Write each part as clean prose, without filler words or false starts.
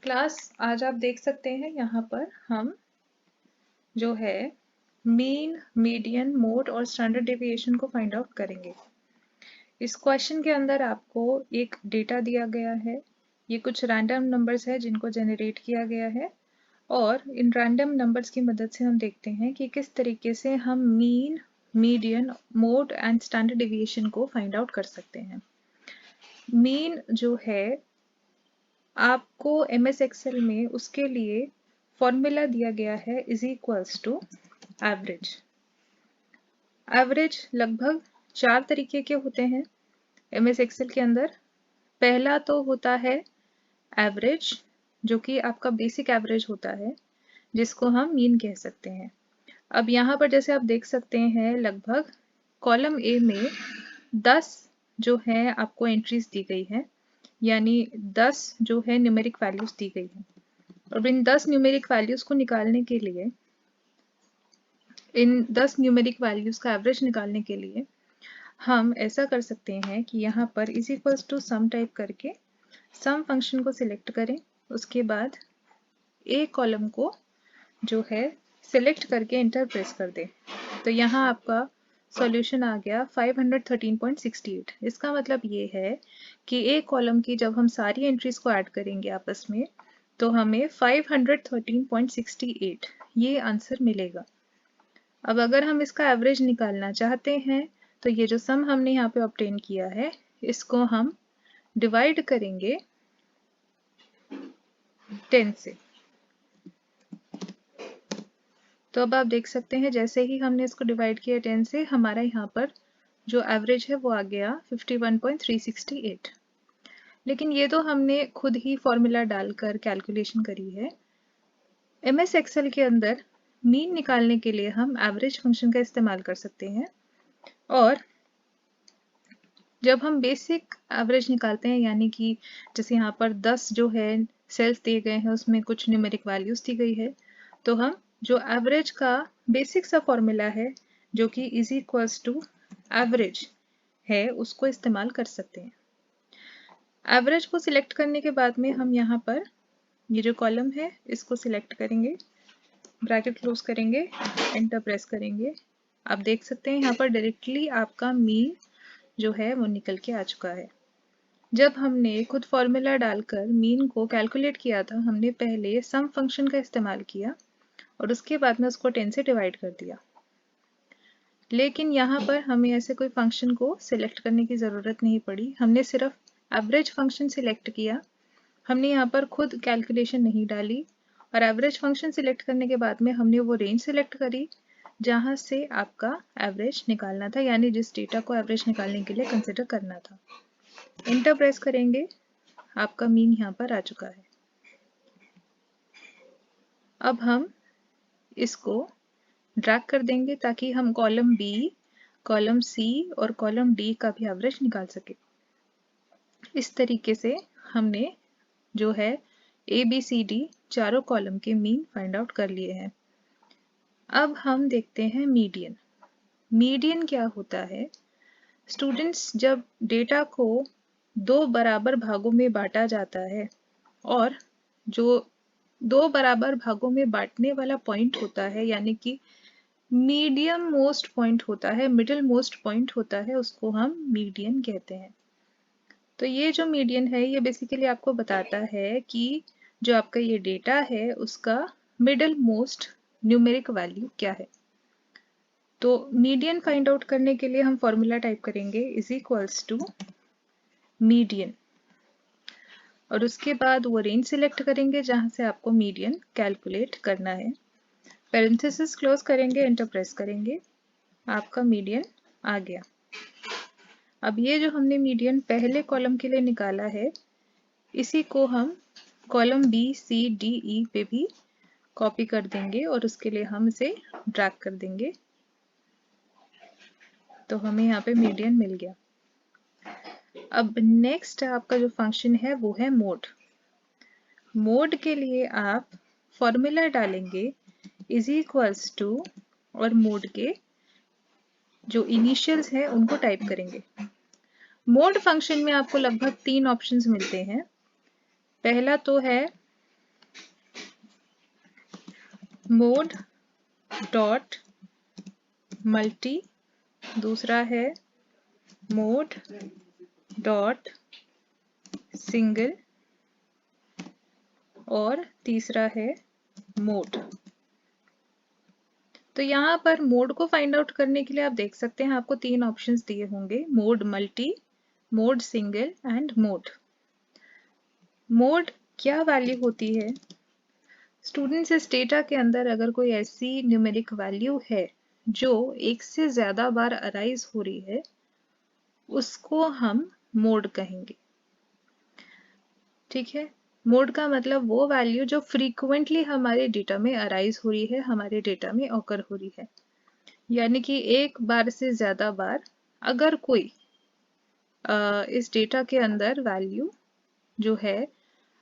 Class आज आप देख सकते हैं यहाँ पर हम जो है मीन, मीडियन, मोड और स्टैंडर्ड डेविएशन को फाइंड आउट करेंगे। इस क्वेश्चन के अंदर आपको एक डेटा दिया गया है। ये कुछ रैंडम नंबर्स है जिनको जनरेट किया गया है और इन रैंडम नंबर्स की मदद से हम देखते हैं कि किस तरीके से हम mean, median, mode and standard deviation को फाइंड आउट कर सकते हैं। मीन जो है आपको MS एक्सेल में उसके लिए फॉर्मूला दिया गया है is equals to average. Average लगभग 4 तरीके के होते हैं MS एक्सेल के अंदर। पहला तो होता है एवरेज, जो कि आपका बेसिक एवरेज होता है, जिसको हम मीन कह सकते हैं। अब यहाँ पर जैसे आप देख सकते हैं लगभग कॉलम ए में 10 जो है आपको एंट्रीज दी गई है, यानी 10 जो है न्यूमेरिक वैल्यूज दी गई है। और इन 10 न्यूमेरिक वैल्यूज को निकालने के लिए, इन 10 न्यूमेरिक वैल्यूज का एवरेज निकालने के लिए हम ऐसा कर सकते हैं कि यहाँ पर is equals to sum type करके सम फंक्शन को सिलेक्ट करें। उसके बाद ए कॉलम को जो है सिलेक्ट करके एंटर प्रेस कर दें। तो यहाँ आपका सॉल्यूशन आ गया 513.68। इसका मतलब ये है कि ए कॉलम की जब हम सारी एंट्रीज को ऐड करेंगे आपस में तो हमें 513.68 ये आंसर मिलेगा। अब अगर हम इसका एवरेज निकालना चाहते हैं तो ये जो सम हमने यहाँ पे ऑब्टेन किया है इसको हम डिवाइड करेंगे 10 से। तो अब आप देख सकते हैं जैसे ही हमने इसको डिवाइड किया 10 से, हमारा यहाँ पर जो एवरेज है वो आ गया 51.368। लेकिन ये तो हमने खुद ही फॉर्मूला डालकर कैलकुलेशन करी है। MS एक्सेल के अंदर मीन निकालने के लिए हम एवरेज फंक्शन का इस्तेमाल कर सकते हैं और जब हम बेसिक एवरेज निकालते हैं, यानी कि जैसे यहाँ पर 10 जो है सेल्स दिए गए हैं उसमें कुछ न्यूमेरिक वैल्यूज दी गई है, तो हम जो एवरेज का बेसिक सा फॉर्मूला है जो कि इज इक्वल्स टू एवरेज है उसको इस्तेमाल कर सकते हैं। एवरेज को सिलेक्ट करने के बाद में हम यहाँ पर ये जो कॉलम है इसको सिलेक्ट करेंगे, ब्रैकेट क्लोज करेंगे, एंटर प्रेस करेंगे। आप देख सकते हैं यहाँ पर डायरेक्टली आपका मीन जो है वो निकल के आ चुका है। जब हमने खुद फॉर्मूला डालकर मीन को कैलकुलेट किया था, हमने पहले सम फंक्शन का इस्तेमाल किया और उसके बाद में उसको 10 से डिवाइड कर दिया। लेकिन यहाँ पर हमें ऐसे कोई फंक्शन को सिलेक्ट करने की ज़रूरत नहीं पड़ी, हमने सिर्फ एवरेज फंक्शन सिलेक्ट किया। हमने यहाँ पर खुद कैलकुलेशन नहीं डाली और एवरेज फंक्शन सिलेक्ट करने के बाद में हमने वो रेंज सिलेक्ट करी जहाँ से आपका एवरेज निकालना था, यानी जिस डेटा को एवरेज निकालने के लिए कंसिडर करना था। एंटर प्रेस करेंगे, आपका मीन यहाँ पर आ चुका है। अब हम इसको ड्रैग कर देंगे ताकि हम कॉलम बी, कॉलम सी और कॉलम डी का भी एवरेज निकाल सके। इस तरीके से हमने जो है ABCD चारों कॉलम के मीन फाइंड आउट कर लिए हैं। अब हम देखते हैं मीडियन। मीडियन क्या होता है? स्टूडेंट्स, जब डेटा को 2 बराबर भागों में बांटा जाता है और जो 2 बराबर भागों में बांटने वाला पॉइंट होता है, यानी कि मीडियम मोस्ट पॉइंट होता है, मिडिल मोस्ट पॉइंट होता है, उसको हम मीडियन कहते हैं। तो ये जो मीडियन है ये बेसिकली आपको बताता है कि जो आपका ये डेटा है उसका मिडिल मोस्ट न्यूमेरिक वैल्यू क्या है। तो मीडियन फाइंड आउट करने के लिए हम फॉर्मूला टाइप करेंगे इज इक्वल्स टू मीडियन और उसके बाद वो रेंज सिलेक्ट करेंगे जहां से आपको मीडियन कैलकुलेट करना है। पैरेंथेसिस क्लोज करेंगे, एंटर प्रेस करेंगे, आपका मीडियन आ गया। अब ये जो हमने मीडियन पहले कॉलम के लिए निकाला है इसी को हम कॉलम BCDE पे भी कॉपी कर देंगे और उसके लिए हम इसे ड्रैग कर देंगे, तो हमें यहाँ पे मीडियन मिल गया। अब नेक्स्ट आपका जो फंक्शन है वो है मोड। मोड के लिए आप फॉर्मूला डालेंगे इज इक्वल्स टू और मोड के जो इनिशियल्स हैं उनको टाइप करेंगे। मोड फंक्शन में आपको लगभग 3 ऑप्शंस मिलते हैं। पहला तो है मोड डॉट मल्टी, दूसरा है मोड डॉट सिंगल, और तीसरा है मोड। तो यहाँ पर मोड को फाइंड आउट करने के लिए आप देख सकते हैं आपको तीन ऑप्शंस दिए होंगे, mode multi, mode single and mode. Mode क्या वैल्यू होती है? स्टूडेंट्स, इस डेटा के अंदर अगर कोई ऐसी न्यूमेरिक वैल्यू है जो एक से ज्यादा बार अराइज हो रही है, उसको हम मोड कहेंगे। ठीक है, मोड का मतलब वो वैल्यू जो फ्रीक्वेंटली हमारे डेटा में अराइज हो रही है, हमारे डेटा में ऑकर हो रही है। यानी कि एक बार से ज्यादा बार अगर कोई इस डेटा के अंदर वैल्यू जो है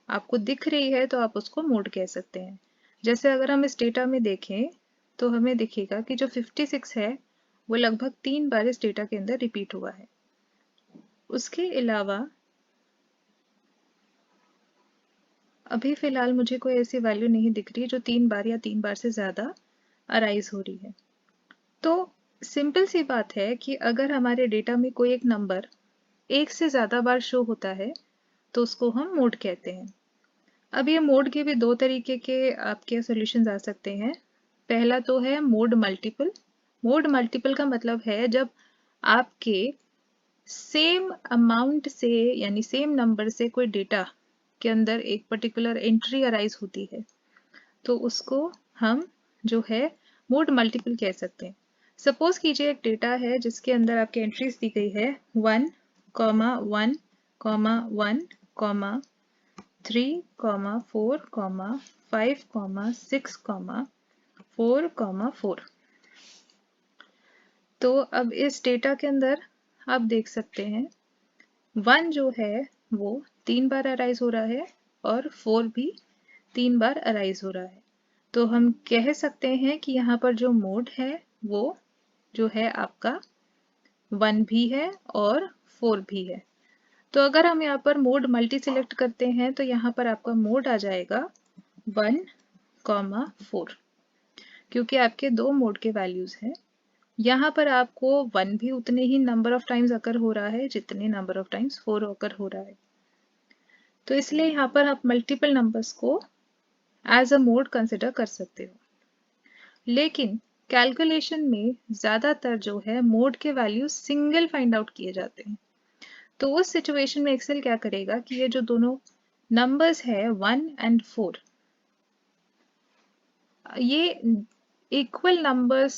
आपको दिख रही है, तो आप उसको मोड कह सकते हैं। जैसे अगर हम इस डेटा में देखें तो हमें दिखेगा कि जो 56 है वो लगभग 3 बार इस डेटा के अंदर रिपीट हुआ है। उसके अलावा अभी फिलहाल मुझे कोई ऐसी वैल्यू नहीं दिख रही जो 3 बार या 3 बार से ज्यादा अराइज हो रही है। तो सिंपल सी बात है कि अगर हमारे डेटा में कोई एक नंबर एक से ज्यादा बार शो होता है तो उसको हम मोड कहते हैं। अब ये मोड के भी दो तरीके के आपके सॉल्यूशंस आ सकते हैं। पहला तो है मोड मल्टीपल। मोड मल्टीपल का मतलब है जब आपके सेम अमाउंट से यानी सेम नंबर से कोई डेटा के अंदर एक पर्टिकुलर एंट्री अराइज होती है, तो उसको हम जो है मोड मल्टीपल कह सकते हैं। सपोज कीजिए एक डेटा है जिसके अंदर आपकी एंट्रीज दी गई है 1, 1, 1, 3, 4, 5, 6, 4, 4। तो अब इस डेटा के अंदर आप देख सकते हैं 1 जो है वो 3 बार अराइज हो रहा है और 4 भी 3 बार अराइज हो रहा है। तो हम कह सकते हैं कि यहाँ पर जो मोड है वो जो है आपका 1 भी है और 4 भी है। तो अगर हम यहाँ पर मोड मल्टी सिलेक्ट करते हैं तो यहाँ पर आपका मोड आ जाएगा 1, 4, क्योंकि आपके दो मोड के वैल्यूज हैं। यहाँ पर आपको 1 भी उतने ही नंबर ऑफ टाइम्स अकर हो रहा है जितने नंबर ऑफ टाइम्स 4 अकर हो रहा है। तो इसलिए यहाँ पर आप मल्टीपल नंबर्स को एज अ मोड कंसिडर कर सकते हो। लेकिन कैलकुलेशन में ज्यादातर जो है मोड के वैल्यू सिंगल फाइंड आउट किए जाते हैं। तो उस सिचुएशन में एक्सेल क्या करेगा कि ये जो दोनों नंबर्स है 1 एंड 4, ये इक्वल नंबर्स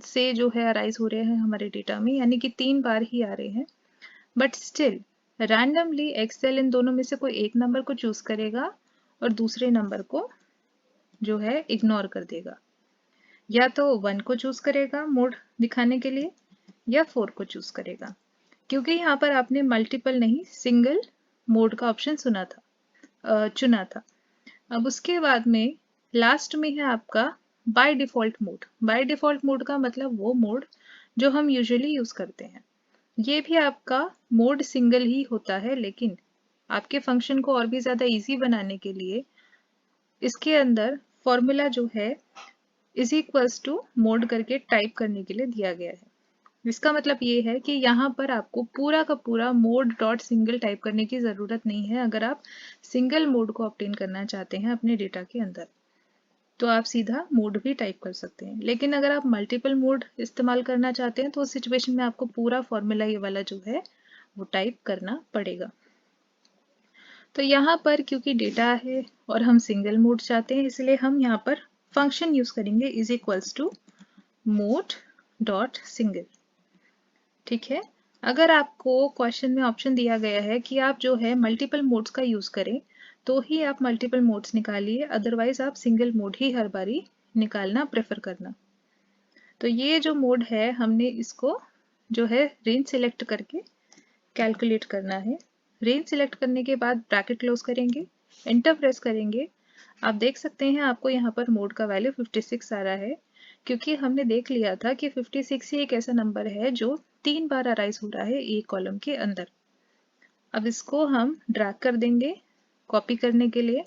से जो है अराइज हो रहे हैं हमारे डेटा में, यानी कि 3 बार ही आ रहे हैं। बट स्टिल रैंडमली एक्सेल इन दोनों में से कोई एक नंबर को चूज करेगा और दूसरे नंबर को जो है इग्नोर कर देगा। या तो 1 को चूज करेगा मोड दिखाने के लिए या 4 को चूज करेगा, क्योंकि यहाँ पर आपने मल्टीपल नहीं सिंगल मोड का ऑप्शन चुना था। अब उसके बाद में लास्ट में है आपका by default mode. By default mode का मतलब वो मोड जो हम यूजुअली यूज करते हैं। ये भी आपका मोड सिंगल ही होता है, लेकिन आपके फंक्शन को और भी ज्यादा इजी बनाने के लिए इसके अंदर फॉर्मूला जो है इज इक्वल्स टू मोड करके टाइप करने के लिए दिया गया है। इसका मतलब ये है कि यहाँ पर आपको पूरा का पूरा मोड डॉट सिंगल टाइप करने की जरूरत नहीं है अगर आप सिंगल मोड को ऑब्टेन करना चाहते हैं अपने डेटा के अंदर। तो आप सीधा मोड भी टाइप कर सकते हैं। लेकिन अगर आप मल्टीपल मोड इस्तेमाल करना चाहते हैं तो उस सिचुएशन में आपको पूरा फॉर्मूला ये वाला जो है वो टाइप करना पड़ेगा। तो यहाँ पर क्योंकि डेटा है और हम सिंगल मोड चाहते हैं, इसलिए हम यहाँ पर फंक्शन यूज करेंगे is equals to mode dot single. ठीक है, अगर आपको क्वेश्चन में ऑप्शन दिया गया है कि आप जो है मल्टीपल मोड्स का यूज करें तो ही आप मल्टीपल मोड्स निकालिए, अदरवाइज आप सिंगल मोड ही हर बारी निकालना प्रेफर करना। तो ये जो मोड है हमने इसको जो है रेंज सिलेक्ट करके कैलकुलेट करना है। रेंज सिलेक्ट करने के बाद ब्रैकेट क्लोज करेंगे, एंटर प्रेस करेंगे। आप देख सकते हैं आपको यहाँ पर मोड का वैल्यू 56 आ रहा है, क्योंकि हमने देख लिया था कि 56 ही एक ऐसा नंबर है जो 3 बार अराइज हो रहा है एक कॉलम के अंदर। अब इसको हम ड्रैग कर देंगे कॉपी करने के लिए,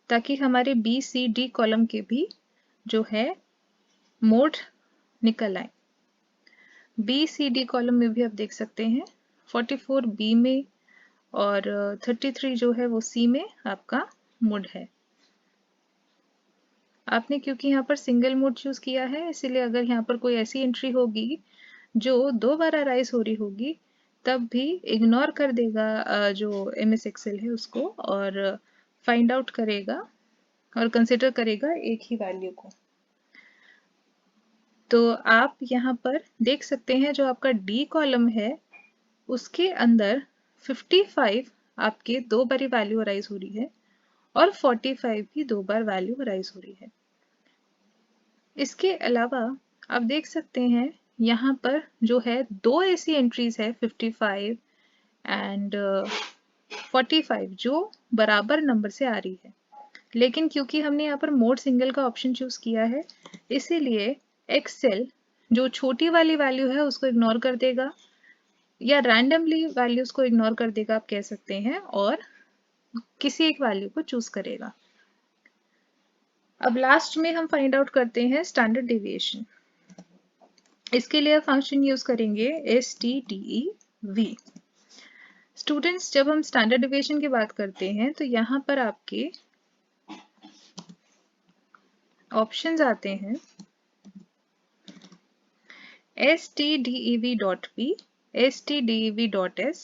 ताकि हमारे बी सी डी कॉलम के भी जो है मोड निकल आए। बी सी डी कॉलम में भी आप देख सकते हैं 44 बी में और 33 जो है वो सी में आपका मोड है। आपने क्योंकि यहाँ पर सिंगल मोड चूज किया है, इसीलिए अगर यहाँ पर कोई ऐसी एंट्री होगी जो 2 बार अराइज हो रही होगी तब भी इग्नोर कर देगा जो MS एक्सेल है उसको, और फाइंड आउट करेगा और कंसिडर करेगा एक ही वैल्यू को। तो आप यहाँ पर देख सकते हैं जो आपका डी कॉलम है उसके अंदर 55 आपके 2 बारी वैल्यू अराइज हो रही है और 45 भी 2 बार वैल्यू अराइज हो रही है। इसके अलावा आप देख सकते हैं यहाँ पर जो है 2 ऐसी एंट्रीज है 55 एंड 45 जो बराबर नंबर से आ रही है, लेकिन क्योंकि हमने यहाँ पर मोड सिंगल का ऑप्शन चूज किया है इसीलिए एक्सेल जो छोटी वाली वैल्यू है उसको इग्नोर कर देगा या रैंडमली वैल्यूज को इग्नोर कर देगा आप कह सकते हैं, और किसी एक वैल्यू को चूज करेगा। अब लास्ट में हम फाइंड आउट करते हैं स्टैंडर्ड डेविएशन। इसके लिए फंक्शन यूज करेंगे STDEV। स्टूडेंट्स, जब हम स्टैंडर्ड डेविएशन की बात करते हैं तो यहाँ पर आपके ऑप्शंस आते हैं STDEV.P, STDEV.S,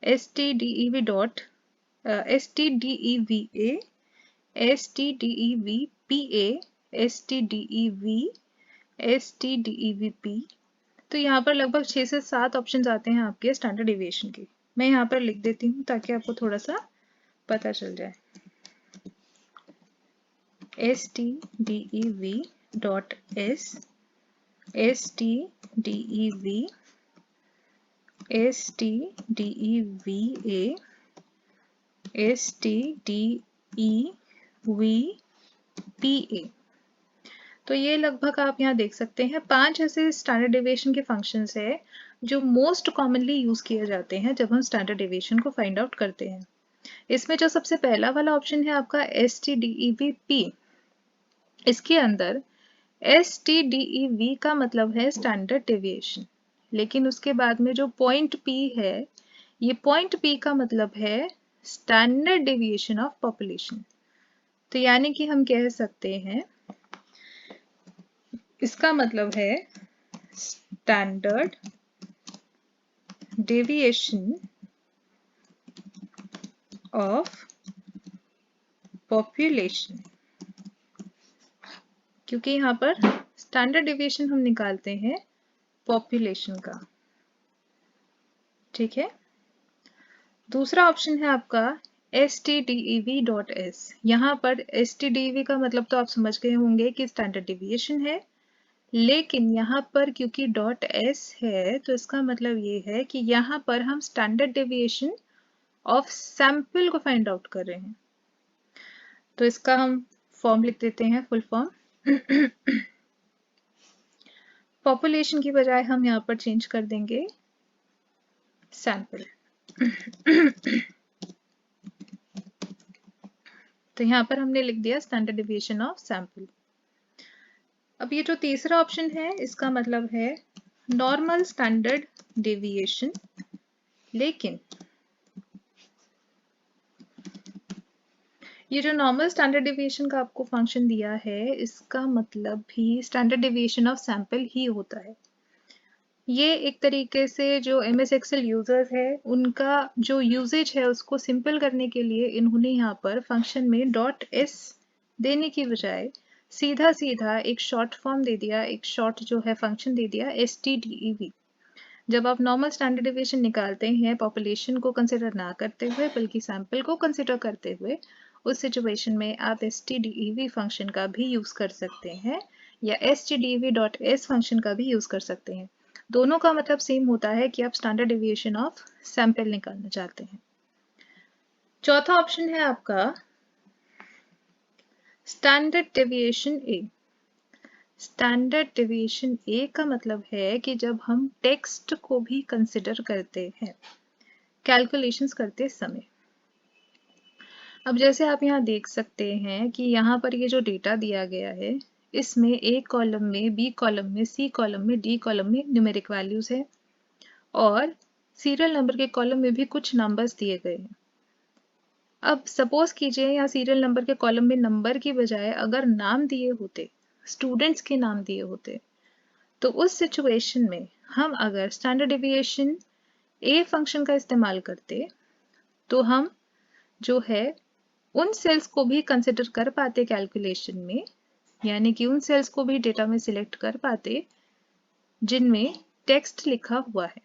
STDEV.STDEVA, STDEVPA, STDEV, STDEVP। तो यहाँ पर लगभग 6 से 7 ऑप्शंस आते हैं आपके स्टैंडर्ड डेविएशन के। मैं यहाँ पर लिख देती हूँ ताकि आपको थोड़ा सा पता चल जाए। STDEV.S, STDEV, STDEVA, STDEVPA। तो ये लगभग आप यहाँ देख सकते हैं 5 ऐसे स्टैंडर्ड डेविएशन के फंक्शंस है जो मोस्ट कॉमनली यूज किए जाते हैं जब हम स्टैंडर्ड डेविएशन को फाइंड आउट करते हैं। इसमें जो सबसे पहला वाला ऑप्शन है आपका STDEVP, इसके अंदर STDEV का मतलब है स्टैंडर्ड डेविएशन, लेकिन उसके बाद में जो पॉइंट P है ये पॉइंट P का मतलब है स्टैंडर्ड डेविएशन ऑफ पॉपुलेशन। तो यानी कि हम कह सकते हैं इसका मतलब है स्टैंडर्ड डेविएशन ऑफ पॉपुलेशन, क्योंकि यहाँ पर स्टैंडर्ड डेविएशन हम निकालते हैं पॉपुलेशन का। ठीक है। दूसरा ऑप्शन है आपका STDEV.S। यहाँ पर STDEV का मतलब तो आप समझ गए होंगे कि स्टैंडर्ड डेविएशन है, लेकिन यहाँ पर क्योंकि .S है तो इसका मतलब ये है कि यहाँ पर हम स्टैंडर्ड डेविएशन ऑफ सैंपल को फाइंड आउट कर रहे हैं। तो इसका हम फॉर्म लिख देते हैं, फुल फॉर्म। पॉपुलेशन की बजाय हम यहाँ पर चेंज कर देंगे सैंपल। तो यहाँ पर हमने लिख दिया स्टैंडर्ड डेविएशन ऑफ सैंपल। अब ये जो तीसरा ऑप्शन है इसका मतलब है नॉर्मल स्टैंडर्ड डेविएशन, लेकिन ये जो नॉर्मल स्टैंडर्ड डेविएशन का आपको फंक्शन दिया है इसका मतलब भी स्टैंडर्ड डेविएशन ऑफ सैंपल ही होता है। ये एक तरीके से जो MS एक्सेल यूजर्स है उनका जो यूजेज है उसको सिंपल करने के लिए इन्होंने यहाँ पर फंक्शन में .s देने की बजाय सीधा सीधा एक शॉर्ट फॉर्म दे दिया, एक शॉर्ट जो है फंक्शन दे दिया STDEV। जब आप नॉर्मल स्टैंडर्ड डेविएशन निकालते हैं पॉपुलेशन को कंसिडर ना करते हुए बल्कि सैंपल को कंसिडर करते हुए, उस सिचुएशन में आप STDEV फंक्शन का भी यूज कर सकते हैं या STDEV.S फंक्शन का भी यूज कर सकते हैं। दोनों का मतलब सेम होता है कि आप स्टैंडर्ड डेविएशन ऑफ सैंपल निकालना चाहते हैं। चौथा ऑप्शन है आपका स्टैंडर्ड डेविएशन ए। स्टैंडर्ड डेविएशन ए का मतलब है कि जब हम टेक्स्ट को भी कंसिडर करते हैं कैलकुलेशंस करते समय। अब जैसे आप यहाँ देख सकते हैं कि यहाँ पर ये जो डेटा दिया गया है इसमें ए कॉलम में, बी कॉलम में, सी कॉलम में, डी कॉलम में न्यूमेरिक वैल्यूज है और सीरियल नंबर के कॉलम में भी कुछ नंबर्स दिए गए हैं। अब सपोज कीजिए यहाँ सीरियल नंबर के कॉलम में नंबर की बजाय अगर नाम दिए होते, स्टूडेंट्स के नाम दिए होते, तो उस सिचुएशन में हम अगर स्टैंडर्ड डेविएशन ए फंक्शन का इस्तेमाल करते तो हम जो है उन सेल्स को भी कंसिडर कर पाते कैलकुलेशन में, यानी कि उन सेल्स को भी डेटा में सिलेक्ट कर पाते जिनमें टेक्स्ट लिखा हुआ है।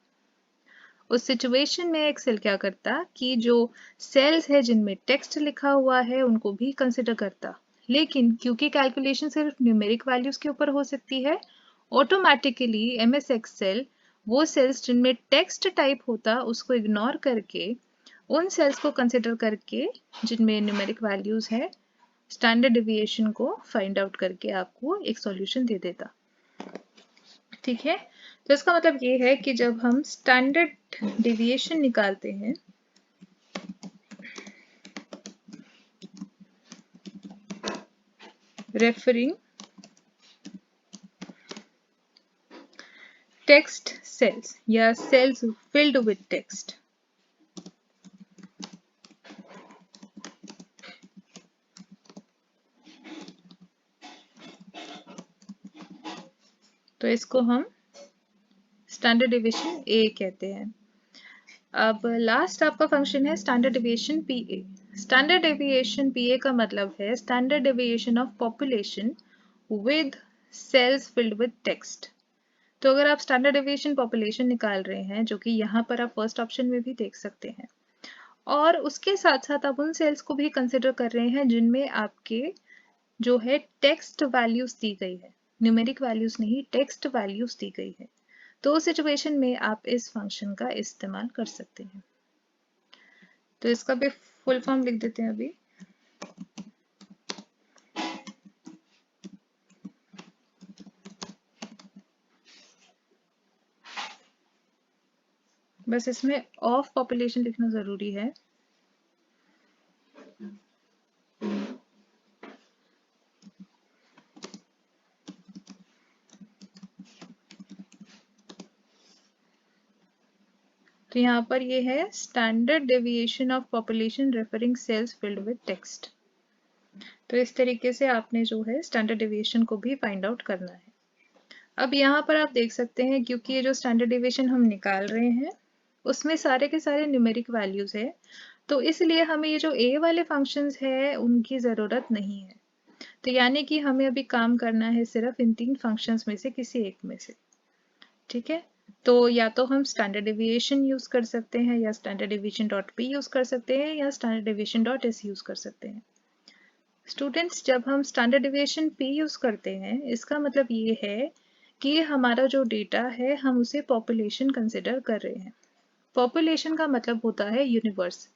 उस सिचुएशन में एक्सेल क्या करता कि जो सेल्स है जिनमें टेक्स्ट लिखा हुआ है उनको भी कंसिडर करता, लेकिन क्योंकि कैलकुलेशन सिर्फ न्यूमेरिक वैल्यूज के ऊपर हो सकती है, ऑटोमेटिकली एमएस एक्सेल वो सेल्स जिनमें टेक्स्ट टाइप होता उसको इग्नोर करके उन सेल्स को कंसिडर करके जिनमें न्यूमेरिक वैल्यूज है स्टैंडर्ड डेविएशन को फाइंड आउट करके आपको एक सॉल्यूशन दे देता। ठीक है, तो इसका मतलब ये है कि जब हम स्टैंडर्ड डेविएशन निकालते हैं रेफरिंग टेक्स्ट सेल्स या सेल्स फिल्ड विद टेक्स्ट, तो इसको हम स्टैंडर्ड डेविएशन ए कहते हैं। अब लास्ट आपका फंक्शन है standard deviation P A. Standard deviation P A का मतलब है standard deviation of population with cells filled with text. तो अगर आप स्टैंडर्ड डेविएशन पॉपुलेशन निकाल रहे हैं, जो कि यहाँ पर आप फर्स्ट ऑप्शन में भी देख सकते हैं, और उसके साथ साथ आप उन सेल्स को भी कंसिडर कर रहे हैं जिनमें आपके जो है टेक्स्ट वैल्यूज दी गई है, न्यूमेरिक वैल्यूज नहीं, टेक्स्ट वैल्यूज दी गई है, तो उस सिचुएशन में आप इस फंक्शन का इस्तेमाल कर सकते हैं। तो इसका भी फुल फॉर्म लिख देते हैं अभी। बस इसमें ऑफ पॉपुलेशन लिखना जरूरी है। तो यहाँ पर ये है standard deviation of population referring cells filled with text. तो इस तरीके से आपने जो है स्टैंडर्ड डेविएशन को भी फाइंड आउट करना है। अब यहाँ पर आप देख सकते हैं क्योंकि ये जो स्टैंडर्ड डेविएशन हम निकाल रहे हैं उसमें सारे के सारे न्यूमेरिक वैल्यूज है, तो इसलिए हमें ये जो ए वाले फंक्शंस है उनकी ज़रूरत नहीं है। तो यानी कि हमें अभी काम करना है सिर्फ इन 3 फंक्शंस में से किसी एक में से। ठीक है, तो या तो हम स्टैंडर्ड डेविएशन यूज कर सकते हैं या standard deviation dot P use कर सकते हैं या standard deviation dot S use कर सकते हैं। स्टूडेंट्स, जब हम स्टैंडर्ड डेविएशन पी यूज करते हैं इसका मतलब ये है कि हमारा जो डेटा है हम उसे पॉपुलेशन कंसिडर कर रहे हैं। पॉपुलेशन का मतलब होता है यूनिवर्स,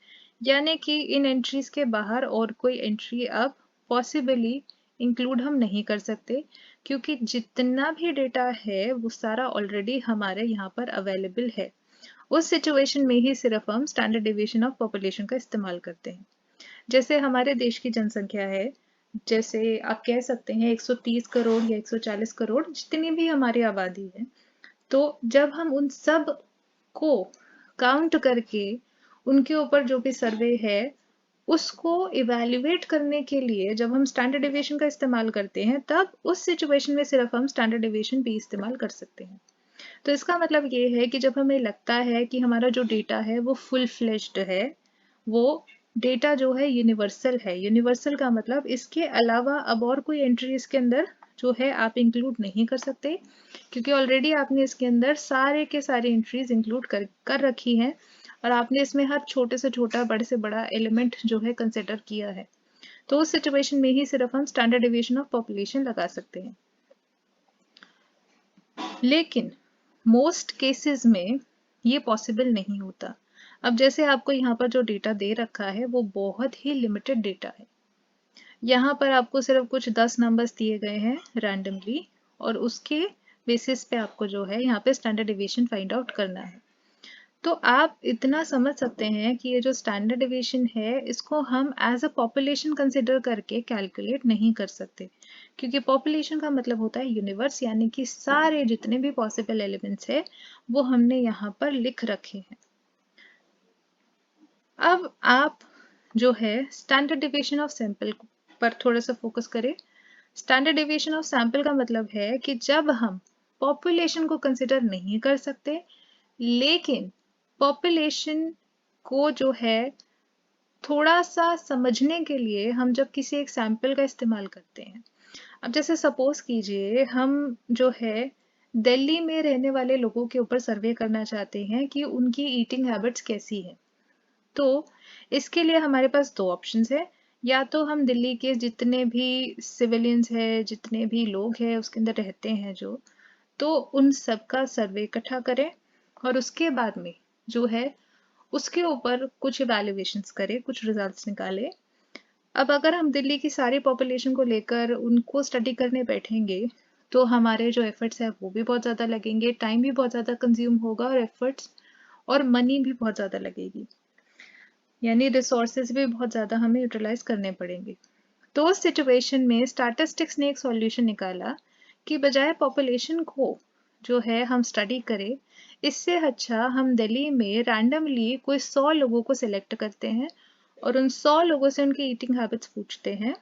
यानी कि इन एंट्रीज के बाहर और कोई एंट्री अब पॉसिबली इंक्लूड हम नहीं कर सकते, क्योंकि जितना भी डेटा है वो सारा ऑलरेडी हमारे यहाँ पर अवेलेबल है। उस सिचुएशन में ही सिर्फ हम स्टैंडर्ड डेविएशन ऑफ पॉपुलेशन का इस्तेमाल करते हैं। जैसे हमारे देश की जनसंख्या है, जैसे आप कह सकते हैं 130 करोड़ या 140 करोड़, जितनी भी हमारी आबादी है, तो जब हम उन सब को काउंट करके उनके ऊपर जो भी सर्वे है उसको इवैल्यूएट करने के लिए जब हम स्टैंडर्ड डेविएशन का इस्तेमाल करते हैं, तब उस सिचुएशन में सिर्फ हम स्टैंडर्ड डेविएशन भी इस्तेमाल कर सकते हैं। तो इसका मतलब ये है कि जब हमें लगता है कि हमारा जो डेटा है वो फुल फ्लेज्ड है, वो डेटा जो है यूनिवर्सल है। यूनिवर्सल का मतलब इसके अलावा अब और कोई एंट्री इसके अंदर जो है आप इंक्लूड नहीं कर सकते, क्योंकि ऑलरेडी आपने इसके अंदर सारे के सारे एंट्रीज इंक्लूड कर रखी हैं और आपने इसमें हर छोटे से छोटा बड़े से बड़ा एलिमेंट जो है कंसिडर किया है। तो उस सिचुएशन में ही सिर्फ हम स्टैंडर्ड डेविएशन ऑफ पॉपुलेशन लगा सकते हैं। लेकिन मोस्ट केसेस में ये पॉसिबल नहीं होता। अब जैसे आपको यहाँ पर जो डेटा दे रखा है वो बहुत ही लिमिटेड डेटा है। यहाँ पर आपको सिर्फ कुछ 10 नंबर्स दिए गए हैं रैंडमली, और उसके बेसिस पे आपको जो है यहाँ पे स्टैंडर्ड डेविएशन फाइंड आउट करना है। तो आप इतना समझ सकते हैं कि ये जो स्टैंडर्ड डेविएशन है इसको हम एज अ पॉपुलेशन कंसिडर करके कैलकुलेट नहीं कर सकते, क्योंकि पॉपुलेशन का मतलब होता है यूनिवर्स, यानी कि सारे जितने भी पॉसिबल एलिमेंट्स है वो हमने यहाँ पर लिख रखे हैं। अब आप जो है स्टैंडर्ड डेविएशन ऑफ सैंपल पर थोड़ा सा फोकस करें। स्टैंडर्ड डेविएशन ऑफ सैंपल का मतलब है कि जब हम पॉपुलेशन को कंसिडर नहीं कर सकते, लेकिन पॉपुलेशन को जो है थोड़ा सा समझने के लिए हम जब किसी एक सैंपल का इस्तेमाल करते हैं। अब जैसे सपोज कीजिए हम जो है दिल्ली में रहने वाले लोगों के ऊपर सर्वे करना चाहते हैं कि उनकी ईटिंग हैबिट्स कैसी है। तो इसके लिए हमारे पास दो ऑप्शंस है, या तो हम दिल्ली के जितने भी सिविलियंस है, जितने भी लोग हैं उसके अंदर रहते हैं जो, तो उन सबका सर्वे इकट्ठा करें और उसके बाद में जो है उसके ऊपर कुछ इवैल्यूएशंस करें, कुछ रिजल्ट्स निकाले। अब अगर हम दिल्ली की सारी पॉपुलेशन को लेकर उनको स्टडी करने बैठेंगे तो हमारे जो एफर्ट्स है वो भी बहुत ज़्यादा लगेंगे, टाइम भी बहुत ज़्यादा कंज्यूम होगा और एफर्ट्स और मनी भी बहुत ज़्यादा लगेगी, यानी रिसोर्सेज भी बहुत ज़्यादा हमें यूटिलाइज करने पड़ेंगे। तो उस सिचुएशन में स्टैटिस्टिक्स ने एक सॉल्यूशन निकाला कि बजाय पॉपुलेशन को जो है हम स्टडी करें, इससे अच्छा हम दिल्ली में रैंडमली कोई 100 लोगों को सिलेक्ट करते हैं और उन 100 लोगों से उनकी ईटिंग हैबिट्स पूछते हैं,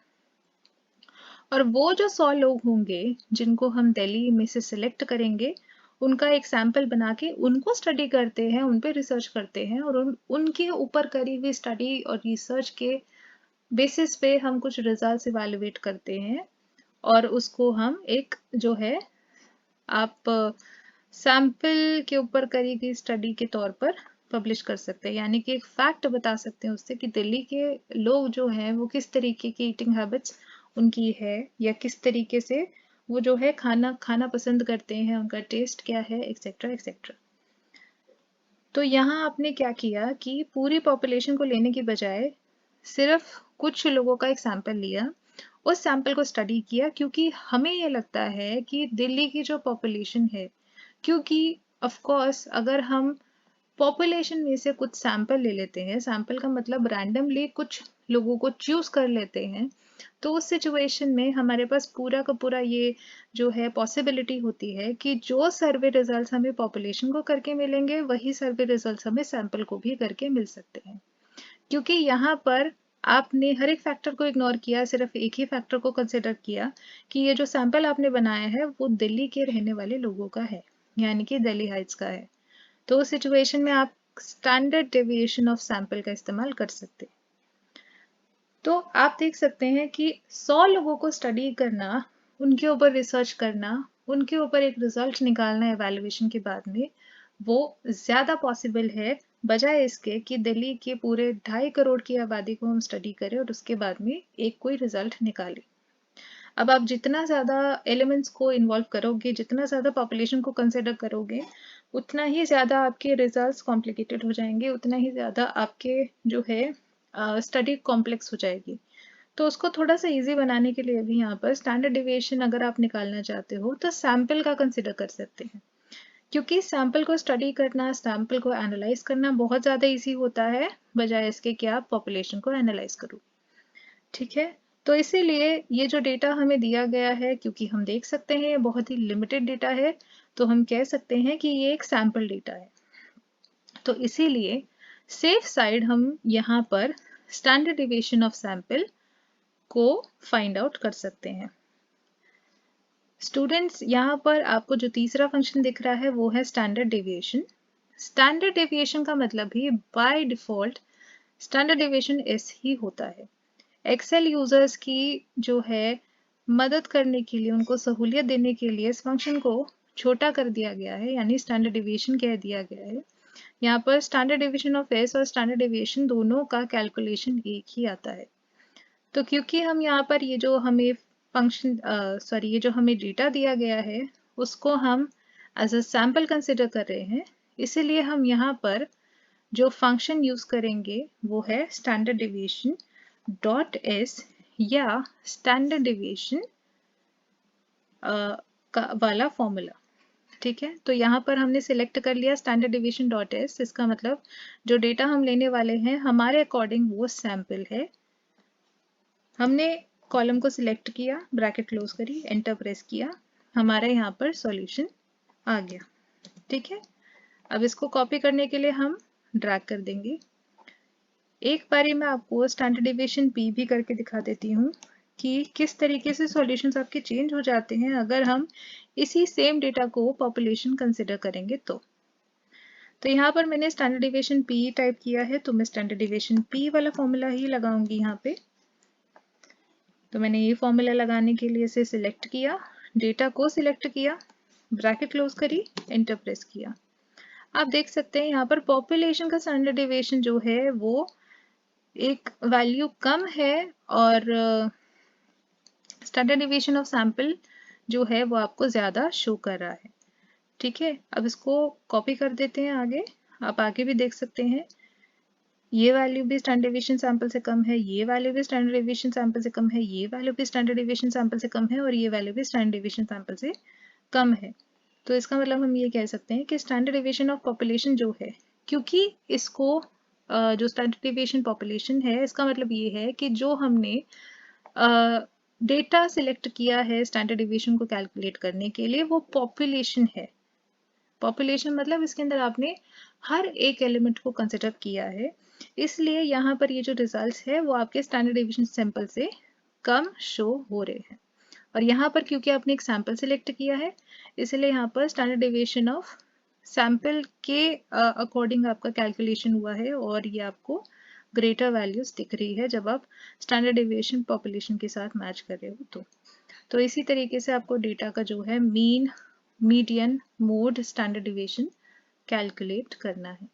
और वो जो 100 लोग होंगे जिनको हम दिल्ली में से सिलेक्ट करेंगे उनका एक सैंपल बना के उनको स्टडी करते हैं, उन पे रिसर्च करते हैं और उनके ऊपर करी हुई स्टडी और रिसर्च के बेसिस पे हम कुछ रिजल्ट्स इवैल्यूएट करते हैं और उसको हम एक जो है आप सैंपल के ऊपर करी गई स्टडी के तौर पर पब्लिश कर सकते हैं, यानी कि एक फैक्ट बता सकते हैं उससे कि दिल्ली के लोग जो हैं वो किस तरीके की ईटिंग हैबिट्स उनकी है, या किस तरीके से वो जो है खाना खाना पसंद करते हैं, उनका टेस्ट क्या है, एक्सेट्रा एक्सेट्रा। तो यहाँ आपने क्या किया कि पूरी पॉपुलेशन को लेने की बजाय सिर्फ कुछ लोगों का एक सैंपल लिया, उस सैंपल को स्टडी किया, क्योंकि हमें ये लगता है कि दिल्ली की जो पॉपुलेशन है, क्योंकि ऑफ कोर्स अगर हम पॉपुलेशन में से कुछ सैंपल ले लेते हैं, सैंपल का मतलब रैंडमली कुछ लोगों को चूज कर लेते हैं, तो उस सिचुएशन में हमारे पास पूरा का पूरा ये जो है पॉसिबिलिटी होती है कि जो सर्वे रिजल्ट्स हमें पॉपुलेशन को करके मिलेंगे वही सर्वे रिजल्ट्स हमें सैंपल को भी करके मिल सकते हैं, क्योंकि यहाँ पर आपने हर एक फैक्टर को इग्नोर किया, सिर्फ एक ही फैक्टर को कंसिडर किया कि ये जो सैंपल आपने बनाया है वो दिल्ली के रहने वाले लोगों का है, यानी कि दिल्ली हाइट्स का है। तो उस सिचुएशन में आप स्टैंडर्ड डेविएशन ऑफ सैंपल का इस्तेमाल कर सकते हैं। तो आप देख सकते हैं कि 100 लोगों को स्टडी करना, उनके ऊपर रिसर्च करना, उनके ऊपर एक रिजल्ट निकालना एवेल्युएशन के बाद में, वो ज़्यादा पॉसिबल है बजाय इसके कि दिल्ली के पूरे 2.5 करोड़ की आबादी को हम स्टडी करें और उसके बाद में एक कोई रिजल्ट निकालें। अब आप जितना ज़्यादा एलिमेंट्स को इन्वॉल्व करोगे, जितना ज़्यादा पॉपुलेशन को कंसिडर करोगे, उतना ही ज़्यादा आपके रिजल्ट्स कॉम्प्लिकेटेड हो जाएंगे, उतना ही ज़्यादा आपके जो है स्टडी कॉम्प्लेक्स हो जाएगी। तो उसको थोड़ा सा इजी बनाने के लिए भी यहाँ पर स्टैंडर्ड डिविएशन अगर आप निकालना चाहते हो तो सैंपल का कंसिडर कर सकते हैं, क्योंकि सैंपल को स्टडी करना, सैंपल को एनालाइज करना बहुत ज़्यादा इजी होता है बजाय इसके कि आप पॉपुलेशन को एनालाइज करो। ठीक है, तो इसीलिए ये जो डेटा हमें दिया गया है, क्योंकि हम देख सकते हैं ये बहुत ही लिमिटेड डेटा है, तो हम कह सकते हैं कि ये एक सैंपल डेटा है। तो इसीलिए सेफ साइड हम यहाँ पर स्टैंडर्ड डिविएशन ऑफ सैंपल को फाइंड आउट कर सकते हैं। स्टूडेंट्स, यहाँ पर आपको जो तीसरा फंक्शन दिख रहा है वो है स्टैंडर्ड डेविएशन। स्टैंडर्ड डेविएशन का मतलब ही by default standard deviation S ही होता है। एक्सेल यूजर्स की जो है मदद करने के लिए, उनको सहूलियत देने के लिए इस फंक्शन को छोटा कर दिया गया है, यानी स्टैंडर्ड डेविएशन कह दिया गया है। यहाँ पर स्टैंडर्ड डेविएशन ऑफ एस और स्टैंडर्ड डेविएशन दोनों का कैलकुलेशन एक ही आता है। तो क्योंकि हम यहाँ पर ये जो हमें फंक्शन ये जो हमें डेटा दिया गया है उसको हम एज अ सैंपल कंसिडर कर रहे हैं, इसीलिए हम यहाँ पर जो फंक्शन यूज करेंगे वो है स्टैंडर्ड डेविएशन डॉट एस या स्टैंडर्ड डेविएशन का वाला फॉर्मूला। ठीक है, तो यहाँ पर हमने सिलेक्ट कर लिया स्टैंडर्ड डिवीजन डॉट एस। इसका मतलब जो डेटा हम लेने वाले हैं हमारे अकॉर्डिंग वो सैंपल है। हमने कॉलम को सिलेक्ट किया, ब्रैकेट क्लोज करी, एंटर प्रेस किया, हमारा यहाँ पर सॉल्यूशन आ गया। ठीक है, अब इसको कॉपी करने के लिए हम ड्रैग कर देंगे। एक बारी मैं आपको स्टैंडर्ड डिवीजन पी भी करके दिखा देती हूँ कि किस तरीके से सॉल्यूशंस आपके चेंज हो जाते हैं अगर हम इसी सेम डेटा को पॉपुलेशन कंसिडर करेंगे तो यहाँ पर मैंने स्टैंडर्ड डिवीजन पी टाइप किया है, तो मैं स्टैंडर्ड डिवीजन पी वाला फॉर्मूला ही लगाऊंगी यहाँ पे। तो मैंने ये फॉर्मूला लगाने के लिए इसे सिलेक्ट किया, डेटा को सिलेक्ट किया, ब्रैकेट क्लोज करी, एंटर प्रेस किया। आप देख सकते हैं यहाँ पर पॉपुलेशन का स्टैंडर्ड डिवीजन जो है वो एक वैल्यू कम है और स्टैंडर्ड डिवीजन ऑफ सैंपल जो है वो आपको ज्यादा शो कर रहा है। ठीक है, अब इसको कॉपी कर देते हैं आगे। आप आगे भी देख सकते हैं ये वैल्यू भी स्टैंडर्ड डिवीजन सैंपल से कम है, ये वैल्यू भी स्टैंडर्ड डिवीजन सैंपल से कम है, ये वैल्यू भी स्टैंडर्ड डिवीजन सैंपल से कम है और ये वैल्यू भी स्टैंडर्ड डिवीजन सैंपल से कम है। तो इसका मतलब हम ये कह सकते हैं कि स्टैंडर्ड डिवीजन ऑफ पॉपुलेशन जो है, क्योंकि इसको जो स्टैंडर्ड डिवीजन पॉपुलेशन है इसका मतलब ये है कि जो हमने डेटा सिलेक्ट किया है स्टैंडर्ड डिवीजन को कैलकुलेट करने के लिए वो पॉपुलेशन है। पॉपुलेशन मतलब इसके अंदर आपने हर एक एलिमेंट को कंसिडर किया है, इसलिए यहाँ पर ये जो रिजल्ट्स है वो आपके स्टैंडर्ड डिवीजन सैंपल से कम शो हो रहे हैं। और यहाँ पर क्योंकि आपने एक सैंपल सिलेक्ट किया है इसलिए यहाँ पर स्टैंडर्ड डिवीजन ऑफ सैंपल के अकॉर्डिंग आपका कैलकुलेशन हुआ है और ये आपको ग्रेटर वैल्यूज दिख रही है जब आप स्टैंडर्ड डिवीजन पॉपुलेशन के साथ मैच कर रहे हो। तो इसी तरीके से आपको डेटा का जो है mean, median, mode, standard division calculate करना है।